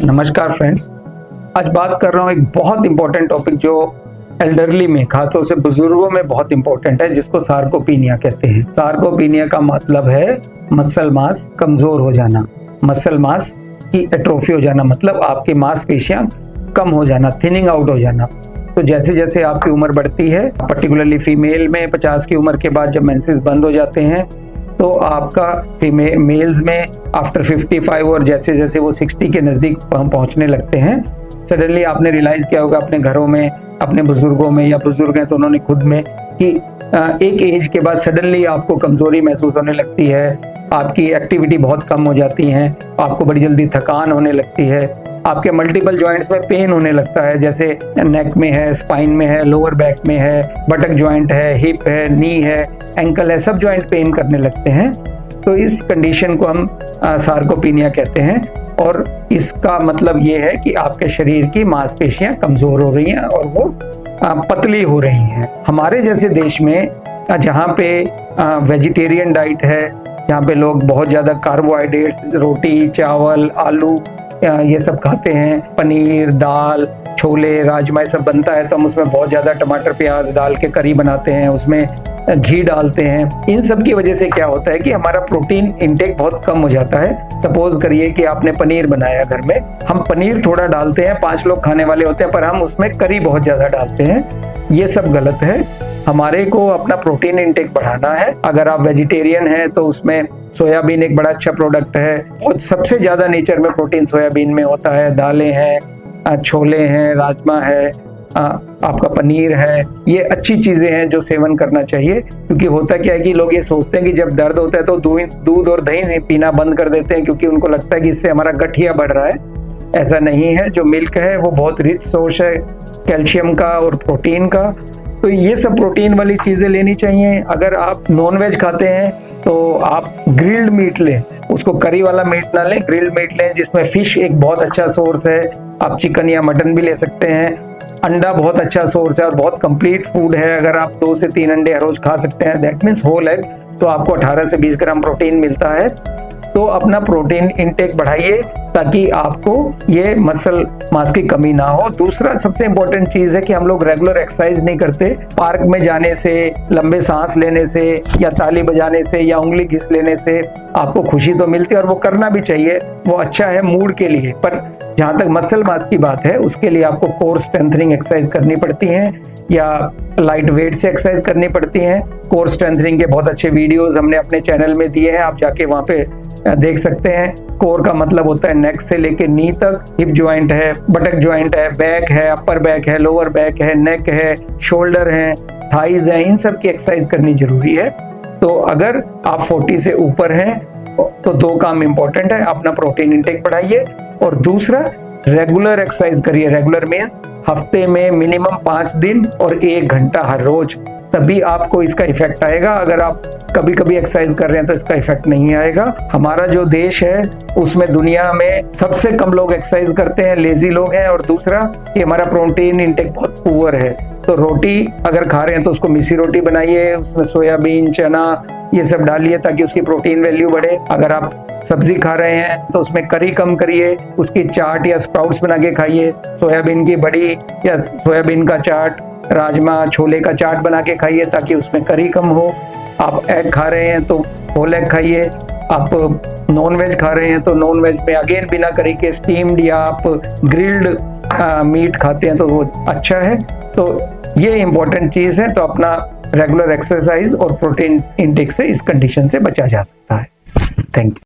नमस्कार फ्रेंड्स, आज बात कर रहा हूँ एक बहुत इंपॉर्टेंट टॉपिक जो एल्डरली में, खासतौर से बुजुर्गों में बहुत इंपॉर्टेंट है, जिसको सार्कोपीनिया कहते हैं। सार्कोपीनिया का मतलब है मसल मास कमजोर हो जाना, मसल मास की एट्रोफी हो जाना, मतलब आपकी मांसपेशियां कम हो जाना, थिनिंग आउट हो जाना। तो जैसे जैसे आपकी उम्र बढ़ती है, पर्टिकुलरली फीमेल में 50 की उम्र के बाद जब मेंसेस बंद हो जाते हैं, तो आपका मेल्स में आफ्टर 55 और जैसे जैसे वो 60 के नज़दीक पहुंचने लगते हैं, सडनली आपने रियलाइज़ किया होगा अपने घरों में, अपने बुजुर्गों में, या बुजुर्ग हैं तो उन्होंने खुद में, कि एक एज के बाद सडनली आपको कमज़ोरी महसूस होने लगती है, आपकी एक्टिविटी बहुत कम हो जाती है, आपको बड़ी जल्दी थकान होने लगती है, आपके मल्टीपल जॉइंट्स में पेन होने लगता है, जैसे नेक में है, स्पाइन में है, लोअर बैक में है, बटक जॉइंट है, हिप है, नी है, एंकल है, सब जॉइंट पेन करने लगते हैं। तो इस कंडीशन को हम सार्कोपीनिया कहते हैं, और इसका मतलब ये है कि आपके शरीर की मांसपेशियां कमजोर हो रही हैं और वो पतली हो रही हैं। हमारे जैसे देश में जहाँ पे वेजिटेरियन डाइट है, जहाँ पे लोग बहुत ज़्यादा कार्बोहाइड्रेट्स, रोटी, चावल, आलू ये सब खाते हैं, पनीर, दाल, छोले, राजमा सब बनता है, तो हम उसमें बहुत ज़्यादा टमाटर प्याज डाल के करी बनाते हैं, उसमें घी डालते हैं। इन सब की वजह से क्या होता है कि हमारा प्रोटीन इंटेक बहुत कम हो जाता है। सपोज करिए कि आपने पनीर बनाया घर में, हम पनीर थोड़ा डालते हैं, 5 लोग खाने वाले होते हैं, पर हम उसमें करी बहुत ज़्यादा डालते हैं। ये सब गलत है। हमारे को अपना प्रोटीन इंटेक बढ़ाना है। अगर आप वेजिटेरियन हैं तो उसमें सोयाबीन एक बड़ा अच्छा प्रोडक्ट है, और सबसे ज़्यादा नेचर में प्रोटीन सोयाबीन में होता है। दालें हैं, छोले हैं, राजमा है, आपका पनीर है, ये अच्छी चीज़ें हैं जो सेवन करना चाहिए। क्योंकि होता क्या है कि लोग ये सोचते हैं कि जब दर्द होता है तो दूध और दही पीना बंद कर देते हैं, क्योंकि उनको लगता है कि इससे हमारा गठिया बढ़ रहा है। ऐसा नहीं है। जो मिल्क है वो बहुत रिच सोर्स है कैल्शियम का और प्रोटीन का, तो ये सब प्रोटीन वाली चीज़ें लेनी चाहिए। अगर आप नॉन वेज खाते हैं तो आप ग्रिल्ड मीट लें, उसको करी वाला मीट ना लें, ग्रिल्ड मीट लें, जिसमें फिश एक बहुत अच्छा सोर्स है। आप चिकन या मटन भी ले सकते हैं। अंडा बहुत अच्छा सोर्स है और बहुत कंप्लीट फूड है। अगर आप 2 से 3 अंडे हर रोज खा सकते हैं, दैट मीन्स होल एग, तो आपको 18 से 20 ग्राम प्रोटीन मिलता है। तो अपना प्रोटीन इंटेक बढ़ाइए ताकि आपको ये मसल मास की कमी ना हो। दूसरा सबसे इंपॉर्टेंट चीज है कि हम लोग रेगुलर एक्सरसाइज नहीं करते। पार्क में जाने से, लंबे सांस लेने से, या ताली बजाने से, या उंगली घिस लेने से आपको खुशी तो मिलती है, और वो करना भी चाहिए, वो अच्छा है मूड के लिए। पर जहाँ तक मसल मास की बात है, उसके लिए आपको कोर स्ट्रेंथनिंग एक्सरसाइज करनी पड़ती है, या लाइट वेट से एक्सरसाइज करनी पड़ती हैं। कोर स्ट्रेंथनिंग के बहुत अच्छे वीडियोस हमने अपने चैनल में दिए हैं, आप जाके वहाँ पे देख सकते हैं। कोर का मतलब होता है नेक से लेके नी तक, हिप जॉइंट है, बटक जॉइंट है, बैक है, अपर बैक है, लोअर बैक है, नेक है, शोल्डर है, थाइज है, इन सब की एक्सरसाइज करनी जरूरी है। तो अगर आप 40 से ऊपर हैं तो 2 काम इंपॉर्टेंट है, अपना प्रोटीन इंटेक बढ़ाइए, और दूसरा रेगुलर एक्सरसाइज करिए। रेगुलर मीन्स हफ्ते में मिनिमम 5 दिन और 1 घंटा हर रोज, तभी आपको इसका इफेक्ट आएगा। अगर आप कभी कभी एक्सरसाइज कर रहे हैं तो इसका इफेक्ट नहीं आएगा। हमारा जो देश है उसमें दुनिया में सबसे कम लोग एक्सरसाइज करते हैं, लेजी लोग हैं, और दूसरा कि हमारा प्रोटीन इंटेक बहुत पुअर है। तो रोटी अगर खा रहे हैं तो उसको मिसी रोटी बनाइए, उसमें सोयाबीन, चना ये सब डालिए ताकि उसकी प्रोटीन वैल्यू बढ़े। अगर आप सब्जी खा रहे हैं तो उसमें करी कम करिए, उसकी चाट या स्प्राउट्स बना के खाइए, सोयाबीन की बड़ी या सोयाबीन का चाट, राजमा, छोले का चाट बना के खाइए ताकि उसमें करी कम हो। आप एग खा रहे हैं तो होल एग खाइए। आप नॉन वेज खा रहे हैं तो नॉन वेज में अगेन बिना करी के स्टीम्ड या आप ग्रिल्ड मीट खाते हैं तो वो अच्छा है। तो ये इंपॉर्टेंट चीज़ है। तो अपना रेगुलर एक्सरसाइज और प्रोटीन इंटेक से इस कंडीशन से बचा जा सकता है। Thank you.